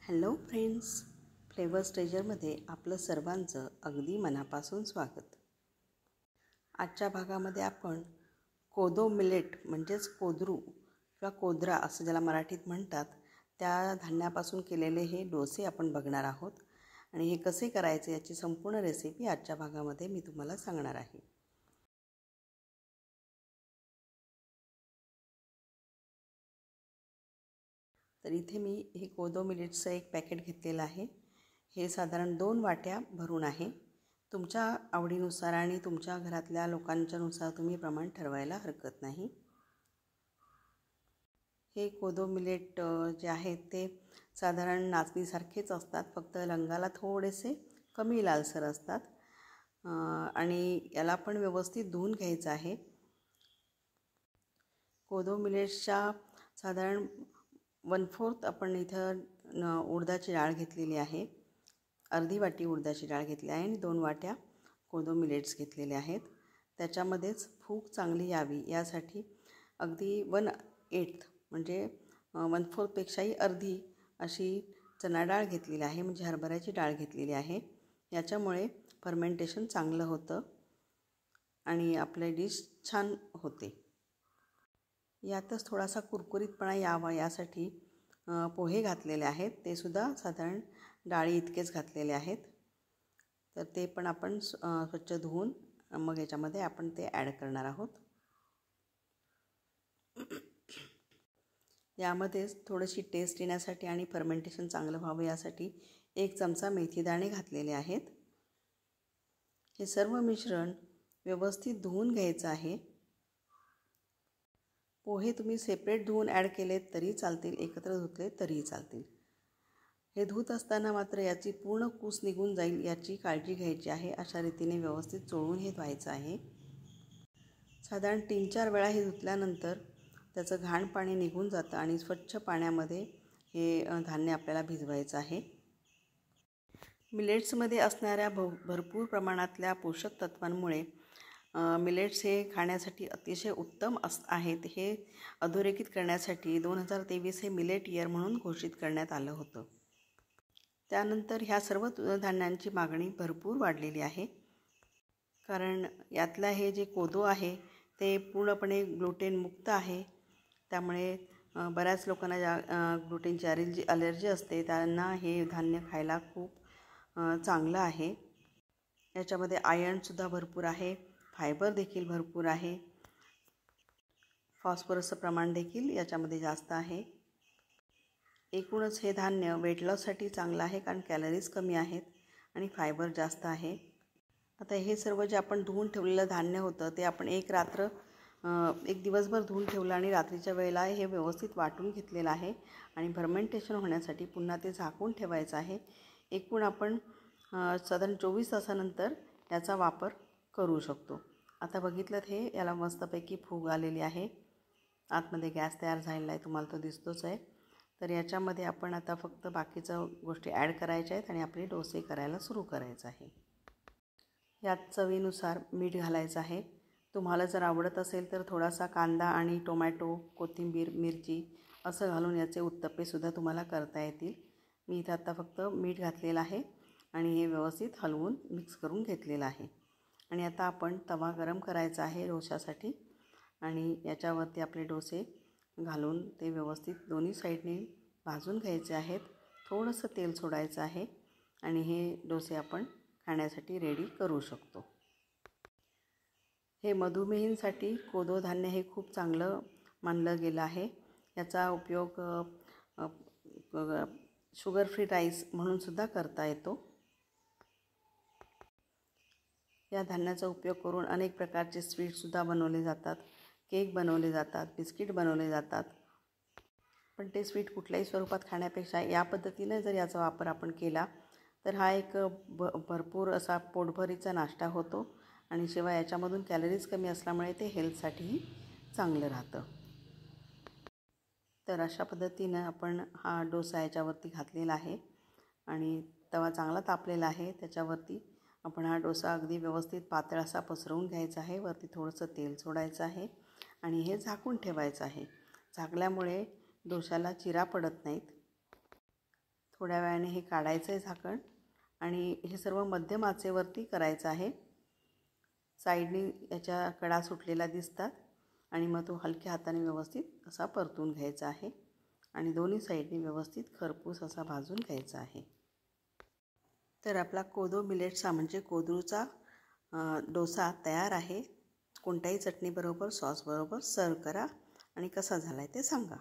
Hello friends, flavours ट्रेजरमध्ये आपलं सर्वांचं अगदी मनापासून स्वागत. आजच्या भागामध्ये आपण कोदो मिलेट म्हणजेच कोदरू किंवा कोदरा असं ज्याला मराठीत म्हणतात त्या धान्यापासून केलेले हे डोसे आपण बघणार आहोत. आणि हे कसे करायचे याची संपूर्ण रेसिपी आजच्या भागामध्ये मी तुम्हाला सांगणार आहे. तर इथे मी हे कोदो मिलेट्सचं एक पॅकेट घेतलेलं आहे. हे साधारण 2 वाट्या भरून आहे. तुमच्या आवडीनुसार आणि तुमच्या घरातल्या लोकांच्यानुसार तुम्ही प्रमाण ठरवायला हरकत नाही. हे कोदो मिलेट जे आहेत ते साधारण नाचणीसारखेच असतात, फक्त रंगाला थोडेसे कमी लालसर असतात. आणि याला पण व्यवस्थित धुवून घ्यायचं आहे. कोदो मिलेट्सच्या साधारण 1/4 आपण इथं उडदाची डाळ घेतलेली आहे. अर्धी वाटी उडदाची डाळ घेतली आहे आणि 2 वाट्या कोदो मिलेट्स घेतलेले आहेत. त्याच्यामध्येच फूग चांगली यावी यासाठी अगदी 1/8 म्हणजे 1/4 पेक्षाही अर्धी अशी चणा डाळ घेतलेली आहे, म्हणजे हरभऱ्याची डाळ घेतलेली आहे. याच्यामुळे फर्मेंटेशन चांगलं होतं आणि आपले डिश छान होते. यातच थोडासा कुरकुरीतपणा यावा यासाठी पोहे घातलेले आहेत. ते सुद्धा साधारण डाळी इतकेच घातलेले आहेत. तर ते पण आपण स्वच्छ धुवून मग याच्यामध्ये आपण ते ॲड करणार आहोत. यामध्येच थोडीशी टेस्ट येण्यासाठी आणि फर्मेंटेशन चांगलं व्हावं यासाठी 1 चमचा मेथीदाणे घातलेले आहेत. हे सर्व मिश्रण व्यवस्थित धुवून घ्यायचं आहे. पोहे तुम्ही सेपरेट धुवून ॲड केलेत तरी चालतील, एकत्र धुतले तरीही चालतील. हे धुत असताना मात्र याची पूर्ण कूस निघून जाईल याची काळजी घ्यायची आहे. अशा रीतीने व्यवस्थित चोळून हे धुवायचं आहे. साधारण 3-4 वेळा हे धुतल्यानंतर त्याचं घाण पाणी निघून जातं आणि स्वच्छ पाण्यामध्ये हे धान्य आपल्याला भिजवायचं आहे. मिलेट्समध्ये असणाऱ्या भरपूर प्रमाणातल्या पोषक तत्वांमुळे मिलेट्स हे खाण्यासाठी अतिशय उत्तम आहेत. हे अधोरेखित करण्यासाठी 2023 हे मिलेट इयर म्हणून घोषित करण्यात आलं होतं. त्यानंतर ह्या सर्व धान्यांची मागणी भरपूर वाढलेली आहे, कारण यातलं हे जे कोदो आहे ते पूर्णपणे ग्लुटेन मुक्त आहे. त्यामुळे बऱ्याच लोकांना ग्लुटेनची ॲलर्जी असते, त्यांना हे धान्य खायला खूप चांगलं आहे. याच्यामध्ये आयर्नसुद्धा भरपूर आहे, फायबर देखील भरपूर आहे, फॉस्फरसचं प्रमाण देखील याच्यामध्ये जास्त आहे. एकूणच हे धान्य वेट लॉससाठी चांगलं आहे, कारण कॅलरीज कमी आहेत आणि फायबर जास्त आहे. आता हे सर्व जे आपण धुवून ठेवलेलं धान्य होतं ते आपण एक दिवसभर धुवून ठेवलं आणि रात्रीच्या वेळेला हे व्यवस्थित वाटून घेतलेलं आहे आणि फर्मेंटेशन होण्यासाठी पुन्हा ते झाकून ठेवायचं आहे. एकूण आपण साधारण 24 तासानंतर याचा वापर करू शकतो. आता बघितलं हे याला मस्तपैकी फूग आलेली आहे. आतमध्ये गॅस तयार झालेला आहे, तुम्हाला तो दिसतोच आहे. तर याच्यामध्ये आपण आता फक्त बाकीच्या गोष्टी ॲड करायच्या आहेत आणि आपले डोसे करायला सुरू करायचं आहे. यात चवीनुसार मीठ घालायचं आहे. तुम्हाला जर आवडत असेल तर थोडासा कांदा आणि टोमॅटो, कोथिंबीर, मिरची असं घालून याचे उत्तप्पेसुद्धा तुम्हाला करता येतील. मी इथं आता फक्त मीठ घातलेलं आहे आणि हे व्यवस्थित हलवून मिक्स करून घेतलेलं आहे. आणि आता आपण तवा गरम करायचा आहे डोश्यासाठी आणि याच्यावरती आपले डोसे घालून ते व्यवस्थित दोन्ही साईडने भाजून घ्यायचे आहेत. थोडंसं तेल सोडायचं आहे आणि हे डोसे आपण खाण्यासाठी रेडी करू शकतो. हे मधुमेहींसाठी कोदो धान्य हे खूप चांगलं मानलं गेलं आहे. याचा उपयोग शुगर फ्री राईस म्हणूनसुद्धा करता येतो. या धान्याचा उपयोग करून अनेक प्रकारचे स्वीटसुद्धा बनवले जातात, केक बनवले जातात, बिस्किट बनवले जातात. पण ते स्वीट कुठल्याही स्वरूपात खाण्यापेक्षा या पद्धतीने जर याचा वापर आपण केला तर हा एक भरपूर असा पोटभरीचा नाश्ता होतो आणि शिवाय याच्यामधून कॅलरीज कमी असल्यामुळे ते हेल्थसाठीही चांगलं राहतं. तर अशा पद्धतीनं आपण हा डोसा याच्यावरती घातलेला आहे आणि तवा चांगला तापलेला आहे. त्याच्यावरती आपण हा डोसा अगदी व्यवस्थित पातळ असा पसरवून घ्यायचा आहे. वरती थोडंसं तेल सोडायचं आहे आणि हे झाकून ठेवायचं आहे. झाकल्यामुळे डोशाला चिरा पडत नाहीत. थोड्या वेळाने हे काढायचं आहे झाकण आणि हे सर्व मध्यम आचेवरती करायचं आहे. साईडने याच्या कडा सुटलेला दिसतात आणि मग तो हलक्या हाताने व्यवस्थित असा परतून घ्यायचा आहे आणि दोन्ही साईडने व्यवस्थित खरपूस असा भाजून घ्यायचा आहे. तर आपला कोदो मिलेट्सचा म्हणजे कोदूचा डोसा तयार आहे. कोणत्याही चटणीबरोबर सॉसबरोबर सर्व करा आणि कसा झाला आहे ते सांगा.